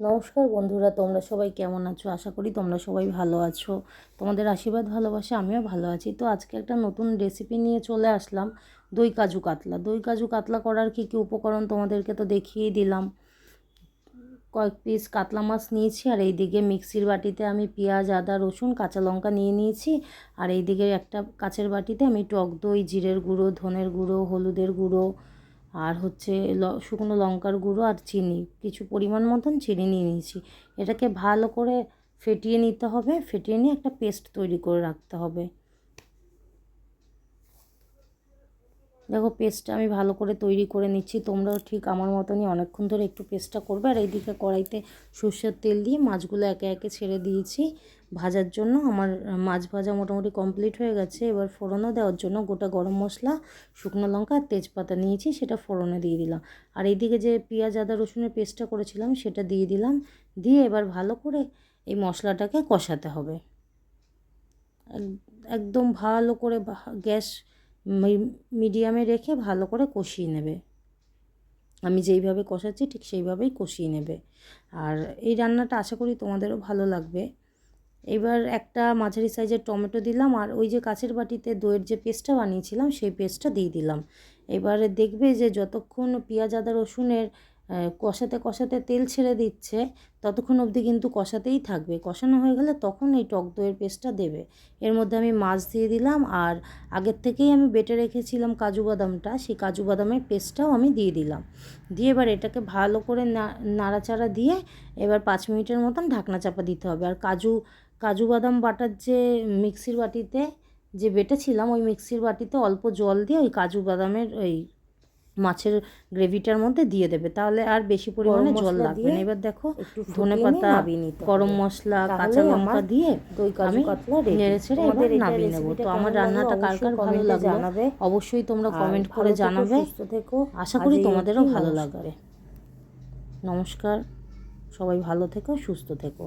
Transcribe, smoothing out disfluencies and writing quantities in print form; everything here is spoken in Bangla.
নমস্কার বন্ধুরা, তোমরা সবাই কেমন আছো? আশা করি তোমরা সবাই ভালো আছো। তোমাদের আশীর্বাদ ভালোবাসা আমিও ভালো আছি। তো আজকে একটা নতুন রেসিপি নিয়ে চলে আসলাম, দই কাজু কাতলা। দই কাজু কাতলা করার কী কী উপকরণ তোমাদেরকে তো দেখিয়েই দিলাম। কয়েক পিস কাতলা মাছ নিয়েছি, আর এইদিকে মিক্সির বাটিতে আমি পেঁয়াজ, আদা, রসুন, কাঁচা লঙ্কা নিয়ে নিয়েছি। আর এইদিকে একটা কাচের বাটিতে আমি টক দই, জিরের গুঁড়ো, ধনের গুঁড়ো, হলুদের গুঁড়ো, আর হচ্ছে শুকনো লঙ্কার গুঁড়ো আর চিনি, কিছু পরিমাণ মতন চিনি নিয়ে নিয়েছি। এটাকে ভালো করে ফেটিয়ে নিতে হবে। ফেটিয়ে নিয়ে একটা পেস্ট তৈরি করে রাখতে হবে। দেখো, পেস্টটা আমি ভালো করে তৈরি করে নিচ্ছি। তোমরাও ঠিক আমার মতনই অনেকক্ষণ ধরে একটু পেস্টটা করবে। আর এইদিকে কড়াইতে সর্ষের তেল দিয়ে মাছগুলো একে একে ছেড়ে দিয়েছি ভাজার জন্য। আমার মাছ ভাজা মোটামুটি কমপ্লিট হয়ে গেছে। এবার ফোড়নও দেওয়ার জন্য গোটা গরম মশলা, শুকনো লঙ্কা আর তেজপাতা নিয়েছি, সেটা ফোড়নে দিয়ে দিলাম। আর এইদিকে যে পেঁয়াজ, আদা, রসুনের পেস্টটা করেছিলাম সেটা দিয়ে দিলাম। দিয়ে এবার ভালো করে এই মশলাটাকে কষাতে হবে। একদম ভালো করে গ্যাস মিডিয়ামে রেখে ভালো করে কষিয়ে নেবে। আমি যেইভাবে কষাচ্ছি ঠিক সেইভাবেই কষিয়ে নেবে। আর এই রান্নাটা আশা করি তোমাদেরও ভালো লাগবে। এবার একটা মাঝারি সাইজের টমেটো দিলাম, আর ওই যে কাচের বাটিতে দইয়ের যে পেস্টটা বানিয়েছিলাম সেই পেস্টটা দিয়ে দিলাম। এবারে দেখবে যে যতক্ষণ পেঁয়াজ, আদা, রসুনের কষাতে কষাতে তেল ছেড়ে দিচ্ছে, ততক্ষণ অবধি কিন্তু কষাতেই থাকবে। কষানো হয়ে গেলে তখন এই টক দইয়ের পেস্টটা দেবে। এর মধ্যে আমি মাছ দিয়ে দিলাম, আর আগের থেকেই আমি বেটে রেখেছিলাম কাজু বাদামটা, সেই কাজু বাদামের পেস্টটাও আমি দিয়ে দিলাম। দিয়ে এবার এটাকে ভালো করে নাড়াচাড়া দিয়ে এবার 5 মিনিটের মতন ঢাকনা চাপা দিতে হবে। আর কাজু বাদাম বাটার যে মিক্সির বাটিতে যে বেটেছিলাম, ওই মিক্সির বাটিতে অল্প জল দিয়ে ওই কাজু বাদামের ওই মাছের গ্রেভিটার মধ্যে দিয়ে দেবে, তাহলে আর বেশি পরিমাণে জল লাগবে না। এবার দেখো, ধনেপাতা, গরম মশলা, কাঁচা লঙ্কা দিয়ে দই কাজু কাতলা নেড়ে ছেড়ে এবার নামিয়ে নেবো। তো আমার রান্নাটা কার কার ভালো লাগলো অবশ্যই তোমরা কমেন্ট করে জানাবে। আশা করি তোমাদেরও ভালো লাগবে। নমস্কার, সবাই ভালো থেকো, সুস্থ থেকো।